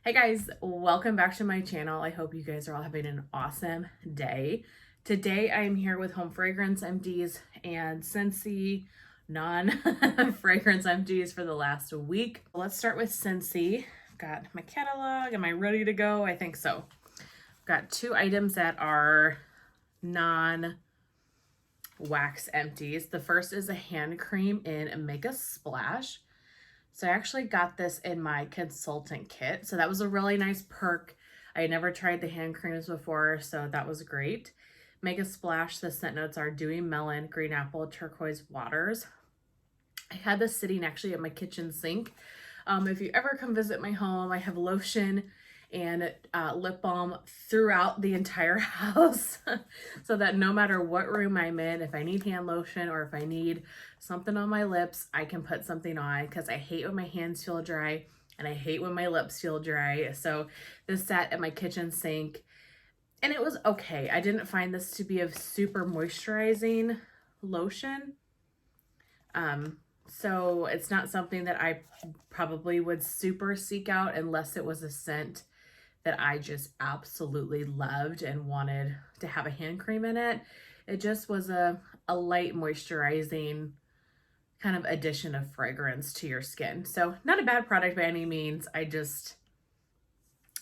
Hey guys, welcome back to my channel. I hope you guys are all having an awesome day. Today I'm here with home fragrance empties and SCENTSY non-fragrance empties for the last week. Let's start with SCENTSY. Got my catalog. Am I ready to go? I think so. Got two items that are non-wax empties. The first is a hand cream in Make a Splash. So I actually got this in my consultant kit. So that was a really nice perk. I had never tried the hand creams before, so that was great. Make a Splash. The scent notes are dewy melon, green apple, turquoise waters. I had this sitting actually at my kitchen sink. If you ever come visit my home, I have lotion and lip balm throughout the entire house so that no matter what room I'm in, if I need hand lotion or if I need something on my lips, I can put something on because I hate when my hands feel dry and I hate when my lips feel dry. So this sat at my kitchen sink and it was okay. I didn't find this to be a super moisturizing lotion. So it's not something that I probably would super seek out unless it was a scent that I just absolutely loved and wanted to have a hand cream in it. It just was a light moisturizing kind of addition of fragrance to your skin. So not a bad product by any means. I just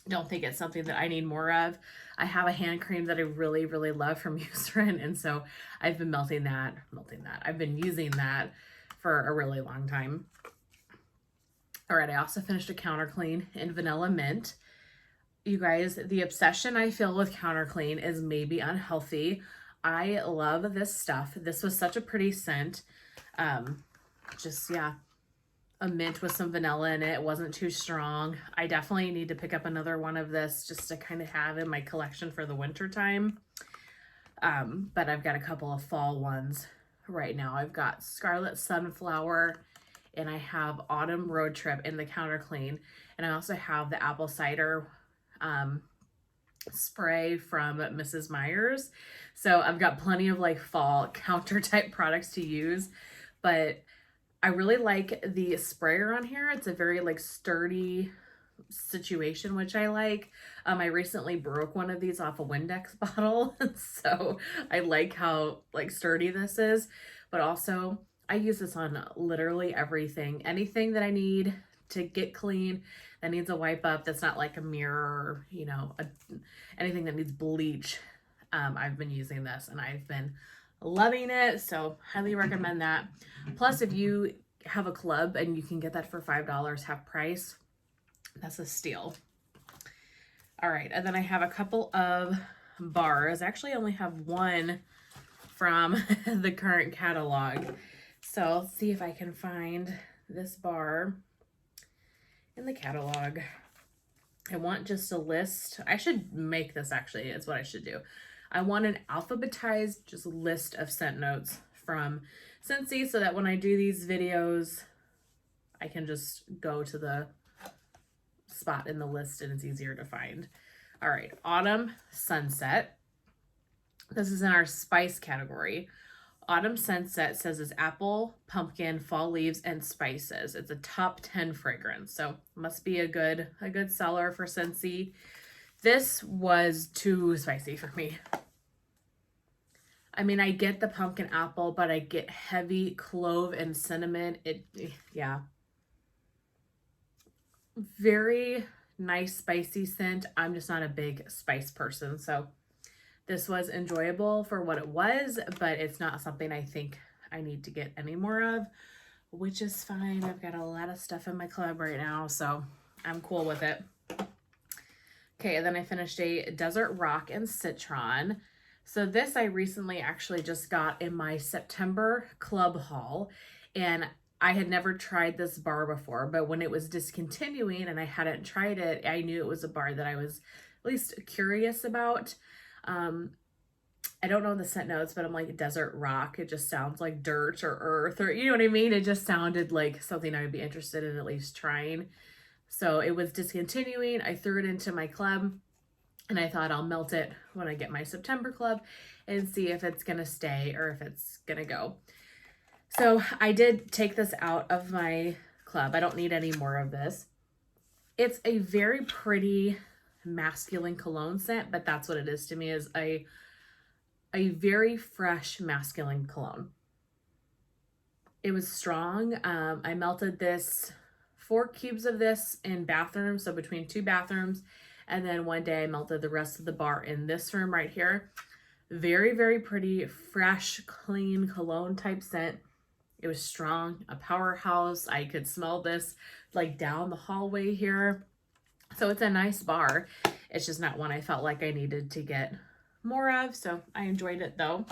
don't think it's something that I need more of. I have a hand cream that I really, really love from Eucerin, and so I've been melting that. I've been using that for a really long time. All right, I also finished a counter clean in Vanilla Mint. You guys, the obsession I feel with counter clean is maybe unhealthy. I love this stuff. This was such a pretty scent. Yeah, a mint with some vanilla in it. It wasn't too strong. I definitely need to pick up another one of this just to kind of have in my collection for the winter time. But I've got a couple of fall ones right now. I've got Scarlet Sunflower and I have Autumn Road Trip in the counter clean. And I also have the apple cider spray from Mrs. Meyer's. So I've got plenty of like fall counter type products to use, but I really like the sprayer on here. It's a very like sturdy situation, which I like. I recently broke one of these off a Windex bottle, so I like how like sturdy this is, but also I use this on literally everything. Anything that I need to get clean that needs a wipe up that's not like a mirror, or, anything that needs bleach. I've been using this and I've been loving it, so highly recommend that. Plus, if you have a club and you can get that for $5 half price, that's a steal. All right, and then I have a couple of bars. Actually, I only have one from the current catalog. So let's see if I can find this bar in the catalog. I want just a list. I should make this actually, is what I should do. I want an alphabetized just list of scent notes from SCENTSY so that when I do these videos, I can just go to the spot in the list and it's easier to find. All right, Autumn Sunset. This is in our spice category. Autumn Sunset says it's apple, pumpkin, fall leaves, and spices. It's a top 10 fragrance, so must be a good seller for SCENTSY. This was too spicy for me. I mean, I get the pumpkin apple, but I get heavy clove and cinnamon. Yeah. Very nice spicy scent. I'm just not a big spice person, so this was enjoyable for what it was, but it's not something I think I need to get any more of, which is fine. I've got a lot of stuff in my club right now, so I'm cool with it. Okay, and then I finished a Desert Rock and Citron. So this I recently actually just got in my September club haul, and I had never tried this bar before, but when it was discontinuing and I hadn't tried it, I knew it was a bar that I was at least curious about. I don't know the scent notes, but I'm like desert rock. It just sounds like dirt or earth, or you know what I mean? It just sounded like something I would be interested in at least trying. So it was discontinuing. I threw it into my club and I thought I'll melt it when I get my September club and see if it's gonna stay or if it's gonna go. So I did take this out of my club. I don't need any more of this. It's a very pretty masculine cologne scent, but that's what it is to me, is a very fresh masculine cologne. It was strong. I melted 4 cubes of this in bathrooms, so between 2 bathrooms, and then one day I melted the rest of the bar in this room right here. Very, very pretty, fresh, clean cologne type scent. It was strong, a powerhouse. I could smell this like down the hallway here. So it's a nice bar. It's just not one I felt like I needed to get more of, so I enjoyed it though.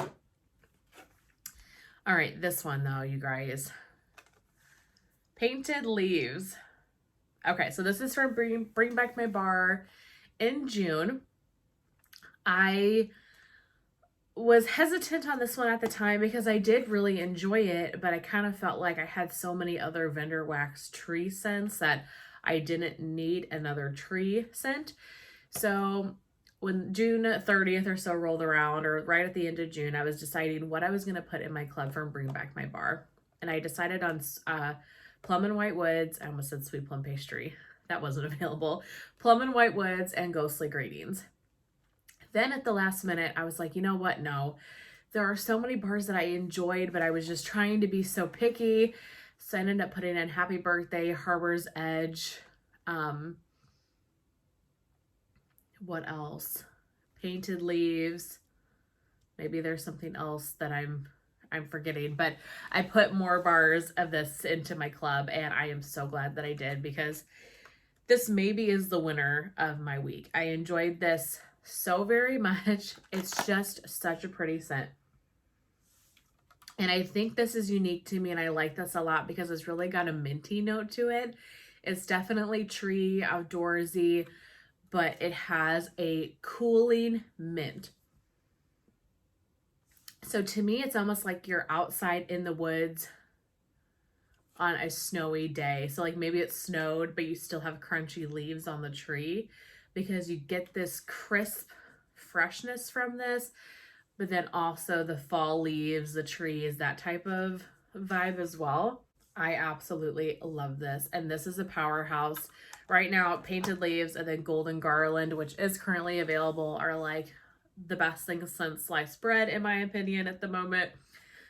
All right, this one though, you guys. Painted Leaves. Okay, so this is from Bring Back My Bar in June. I was hesitant on this one at the time because I did really enjoy it, but I kind of felt like I had so many other vendor wax tree scents that I didn't need another tree scent. So when June 30th or so rolled around, or right at the end of June, I was deciding what I was going to put in my club from Bring Back My Bar. And I decided on Plum and White Woods. I almost said Sweet Plum Pastry. That wasn't available. Plum and White Woods and Ghostly Greetings. Then at the last minute, I was like, you know what? No, there are so many bars that I enjoyed, but I was just trying to be so picky. So I ended up putting in Happy Birthday, Harbor's Edge. What else? Painted Leaves. Maybe there's something else that I'm forgetting, but I put more bars of this into my club, and I am so glad that I did, because this maybe is the winner of my week. I enjoyed this so very much. It's just such a pretty scent. And I think this is unique to me, and I like this a lot because it's really got a minty note to it. It's definitely tree, outdoorsy, but it has a cooling mint. So to me, it's almost like you're outside in the woods on a snowy day. So like maybe it snowed, but you still have crunchy leaves on the tree, because you get this crisp freshness from this, but then also the fall leaves, the trees, that type of vibe as well. I absolutely love this. And this is a powerhouse. Right now, Painted Leaves and then Golden Garland, which is currently available, are like the best thing since sliced bread, in my opinion, at the moment.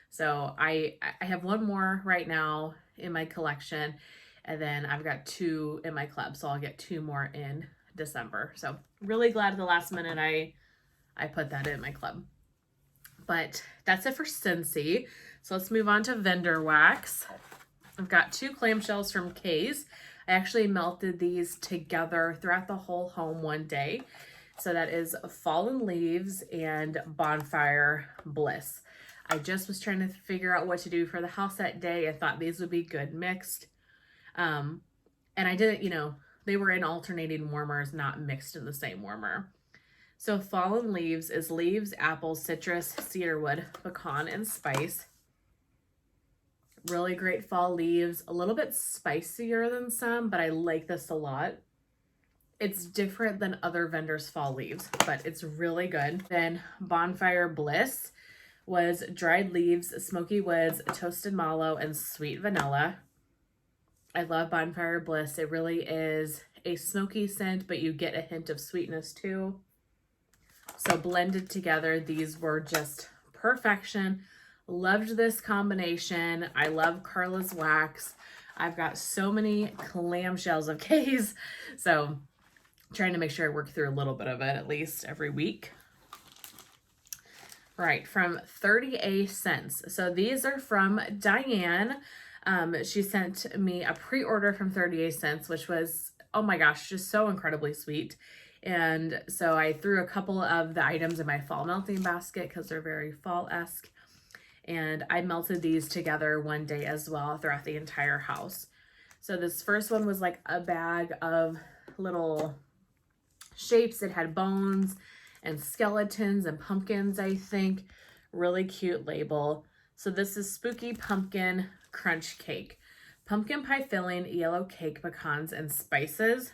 So I have one more right now in my collection, and then I've got 2 in my club, so I'll get 2 more in December. So really glad at the last minute I put that in my club. But that's it for SCENTSY. So let's move on to vendor wax. I've got 2 clamshells from K's. I actually melted these together throughout the whole home one day. So that is Fallen Leaves and Bonfire Bliss. I just was trying to figure out what to do for the house that day. I thought these would be good mixed. And I didn't, they were in alternating warmers, not mixed in the same warmer. So Fallen Leaves is leaves, apples, citrus, cedarwood, pecan, and spice. Really great fall leaves. A little bit spicier than some, but I like this a lot. It's different than other vendors' fall leaves, but it's really good. Then Bonfire Bliss was dried leaves, smoky woods, toasted mallow, and sweet vanilla. I love Bonfire Bliss. It really is a smoky scent, but you get a hint of sweetness too. So blended together, these were just perfection. Loved this combination. I love Carla's wax. I've got so many clamshells of K's, so trying to make sure I work through a little bit of it at least every week. Right, from 30A Scents. So these are from Diane. She sent me a pre-order from 30A Scents, which was, oh my gosh, just so incredibly sweet. And so I threw a couple of the items in my fall melting basket because they're very fall-esque. And I melted these together one day as well throughout the entire house. So this first one was like a bag of little shapes. It had bones and skeletons and pumpkins, I think. Really cute label. So this is Spooky Pumpkin Crunch Cake. Pumpkin pie filling, yellow cake, pecans, and spices.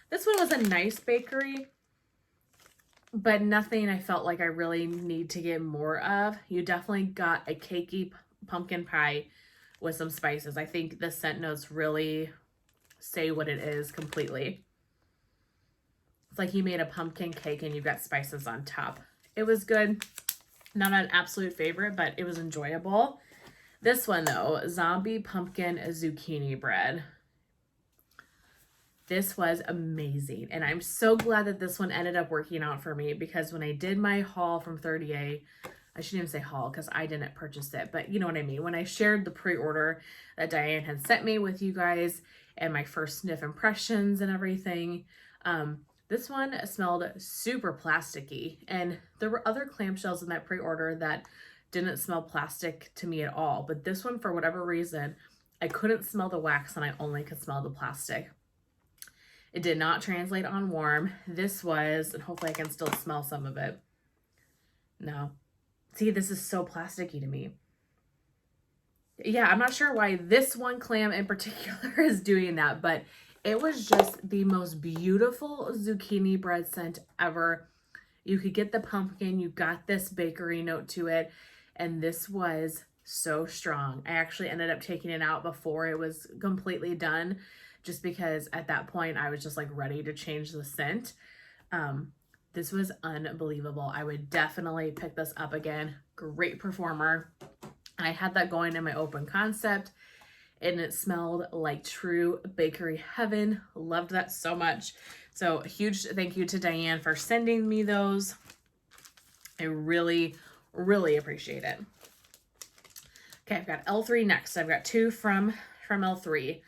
This one was a nice bakery, but nothing I felt like I really need to get more of. You definitely got a cakey pumpkin pie with some spices. I think the scent notes really say what it is completely. It's like you made a pumpkin cake and you've got spices on top. It was good. Not an absolute favorite, but it was enjoyable. This one though, zombie pumpkin zucchini bread. This was amazing. And I'm so glad that this one ended up working out for me, because when I did my haul from 30A, I shouldn't even say haul because I didn't purchase it, but you know what I mean. When I shared the pre-order that Diane had sent me with you guys and my first sniff impressions and everything, this one smelled super plasticky. And there were other clamshells in that pre-order that didn't smell plastic to me at all. But this one, for whatever reason, I couldn't smell the wax and I only could smell the plastic. It did not translate on warm. This was, and hopefully I can still smell some of it. No. See, this is so plasticky to me. Yeah, I'm not sure why this one clam in particular is doing that, but it was just the most beautiful zucchini bread scent ever. You could get the pumpkin, you got this bakery note to it, and this was so strong. I actually ended up taking it out before it was completely done, just because at that point I was just like ready to change the scent. This was unbelievable. I would definitely pick this up again. Great performer. I had that going in my open concept and it smelled like true bakery heaven. Loved that so much. So a huge thank you to Diane for sending me those. I really, really appreciate it. Okay, I've got L3 next. I've got two from L3.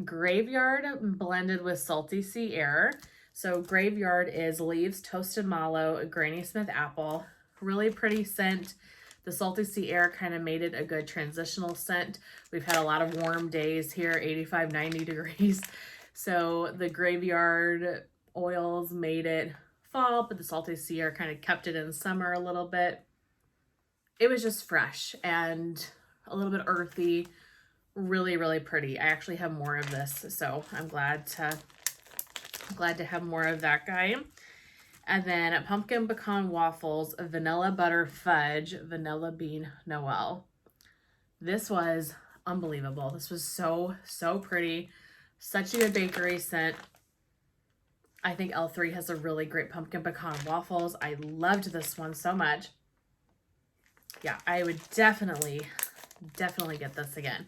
Graveyard blended with Salty Sea Air. So Graveyard is leaves, toasted mallow, Granny Smith apple. Really pretty scent. The Salty Sea Air kind of made it a good transitional scent. We've had a lot of warm days here, 85, 90 degrees. So the Graveyard oils made it fall, but the Salty Sea Air kind of kept it in summer a little bit. It was just fresh and a little bit earthy. Really, really pretty. I actually have more of this, so I'm glad to have more of that guy. And then pumpkin pecan waffles, vanilla butter fudge, vanilla bean Noel. This was unbelievable. This was so, so pretty. Such a good bakery scent. I think L3 has a really great pumpkin pecan waffles. I loved this one so much. Yeah, I would definitely get this again.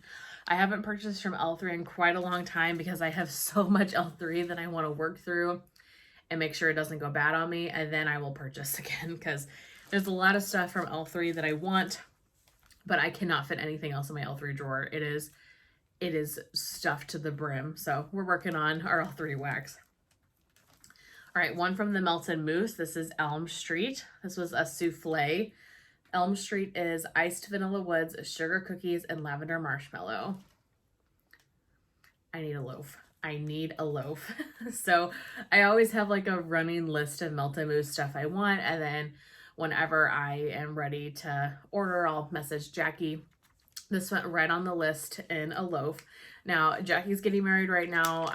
I haven't purchased from L3 in quite a long time because I have so much L3 that I want to work through and make sure it doesn't go bad on me, and then I will purchase again, because there's a lot of stuff from L3 that I want, but I cannot fit anything else in my L3 drawer. It is stuffed to the brim. So we're working on our L3 wax. All right, one from the Melted Mousse. This is Elm Street. This was a souffle. Elm Street is iced vanilla woods, sugar cookies, and lavender marshmallow. I need a loaf. I need a loaf. So I always have like a running list of Melted Mousse stuff I want. And then whenever I am ready to order, I'll message Jackie. This went right on the list in a loaf. Now, Jackie's getting married right now.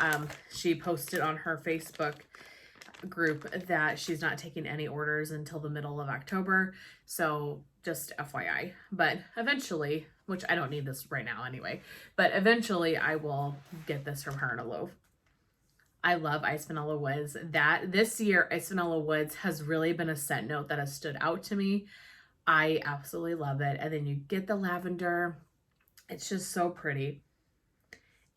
She posted on her Facebook group that she's not taking any orders until the middle of October. So just FYI, but eventually, which I don't need this right now anyway, but eventually I will get this from her in a loaf. I love Iced Vanilla Woods. This year, Iced Vanilla Woods has really been a scent note that has stood out to me. I absolutely love it. And then you get the lavender. It's just so pretty.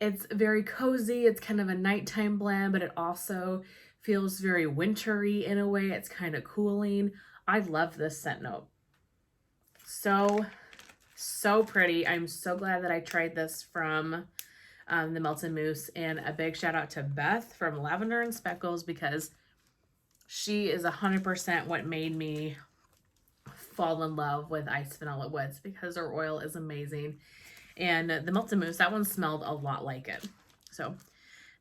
It's very cozy. It's kind of a nighttime blend, but it also feels very wintry in a way. It's kind of cooling. I love this scent note. So pretty. I'm so glad that I tried this from the Melted Mousse, and a big shout out to Beth from Lavender and Speckles, because she is 100% what made me fall in love with Iced Vanilla Woods, because her oil is amazing. And the Melted Mousse, that one smelled a lot like it. So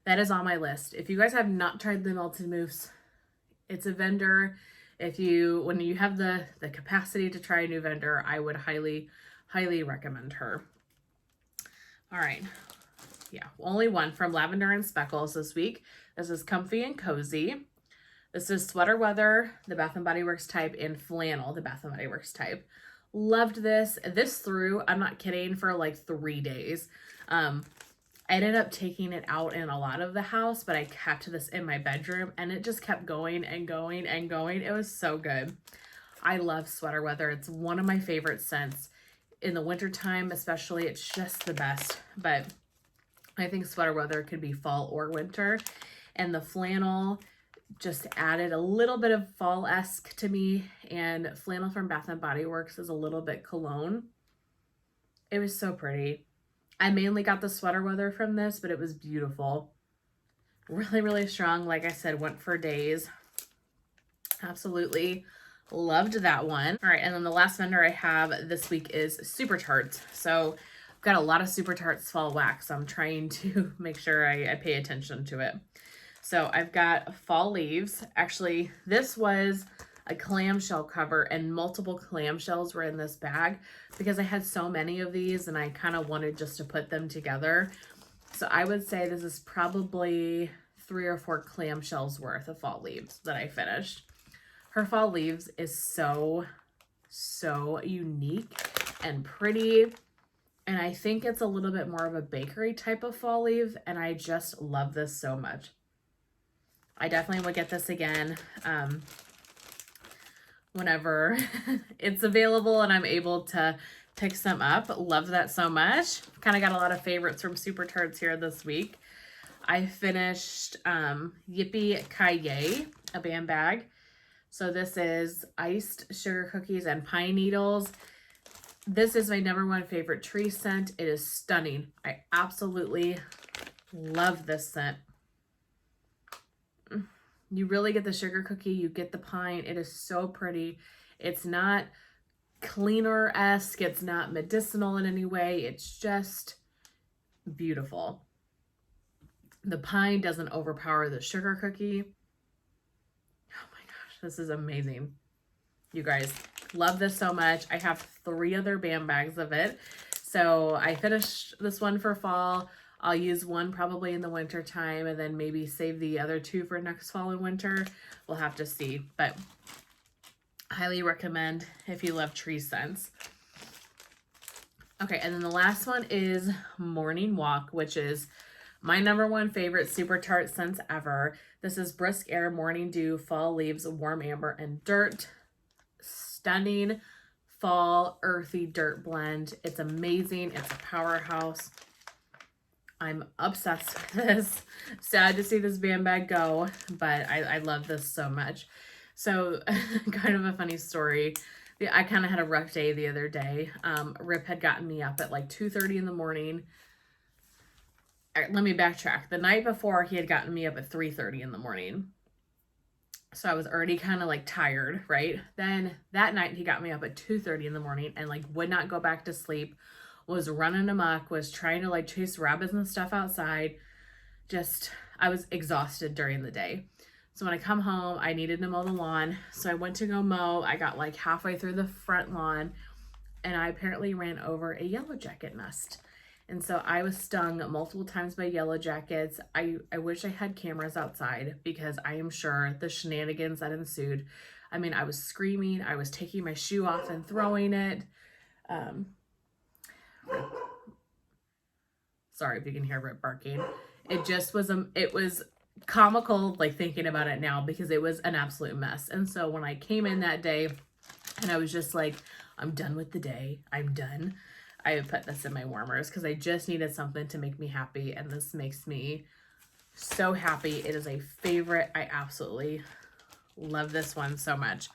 that is on my list. If you guys have not tried the Melted Mousse, it's a vendor. When you have the capacity to try a new vendor, I would highly recommend her. All right. Yeah, only one from Lavender and Speckles this week. This is Comfy and Cozy. This is Sweater Weather, the Bath & Body Works type, and Flannel, the Bath & Body Works type. Loved this. This threw, I'm not kidding, for like 3 days. I ended up taking it out in a lot of the house, but I kept this in my bedroom and it just kept going and going and going. It was so good. I love sweater weather. It's one of my favorite scents. In the wintertime especially, it's just the best. But I think sweater weather could be fall or winter. And the flannel just added a little bit of fall-esque to me. And flannel from Bath & Body Works is a little bit cologne. It was so pretty. I mainly got the sweater weather from this, but it was beautiful. Really, really strong. Like I said, went for days. Absolutely loved that one. All right, and then the last vendor I have this week is Super Tarts. So I've got a lot of Super Tarts fall wax. I'm trying to make sure I pay attention to it. So I've got fall leaves. Actually, this was a clamshell cover and multiple clamshells were in this bag because I had so many of these and I kind of wanted just to put them together. So I would say this is probably 3 or 4 clamshells worth of fall leaves that I finished. Her fall leaves is so unique and pretty. And I think it's a little bit more of a bakery type of fall leaf. And I just love this so much. I definitely would get this again whenever it's available and I'm able to pick some up. Love that so much. Kind of got a lot of favorites from Super Tarts here this week. I finished Yippee Ki-Yay, a band bag. So this is iced sugar cookies and pine needles. This is my #1 favorite tree scent. It is stunning. I absolutely love this scent. You really get the sugar cookie, you get the pine. It is so pretty. It's not cleaner-esque. It's not medicinal in any way. It's just beautiful. The pine doesn't overpower the sugar cookie. Oh my gosh, this is amazing. You guys, love this so much. I have 3 other band bags of it. So I finished this one for fall. I'll use one probably in the winter time and then maybe save the other 2 for next fall and winter. We'll have to see, but highly recommend if you love tree scents. Okay, and then the last one is Morning Walk, which is my #1 favorite Super Tart scents ever. This is Brisk Air, Morning Dew, Fall Leaves, Warm Amber, and Dirt. Stunning fall earthy dirt blend. It's amazing. It's a powerhouse. I'm obsessed with this. Sad to see this band bag go, but I love this so much. So kind of a funny story. I kind of had a rough day the other day. Rip had gotten me up at like 2:30 in the morning. Let me backtrack. The night before, he had gotten me up at 3:30 in the morning. So I was already kind of like tired, right? Then that night he got me up at 2:30 in the morning and like would not go back to sleep, was running amok, was trying to like chase rabbits and stuff outside. Just, I was exhausted during the day. So when I come home, I needed to mow the lawn. So I went to go mow. I got like halfway through the front lawn and I apparently ran over a yellow jacket nest. And so I was stung multiple times by yellow jackets. I wish I had cameras outside because I am sure the shenanigans that ensued. I mean, I was screaming. I was taking my shoe off and throwing it. Sorry if you can hear Rip barking. It just was, it was comical, like thinking about it now because it was an absolute mess. And so when I came in that day and I was just like, I'm done with the day. I'm done. I put this in my warmers because I just needed something to make me happy. And this makes me so happy. It is a favorite. I absolutely love this one so much.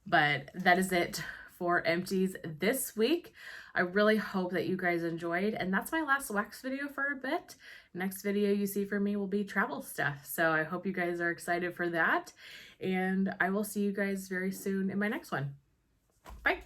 But that is it for Empties this week. I really hope that you guys enjoyed. And that's my last wax video for a bit. Next video you see from me will be travel stuff. So I hope you guys are excited for that. And I will see you guys very soon in my next one. Bye.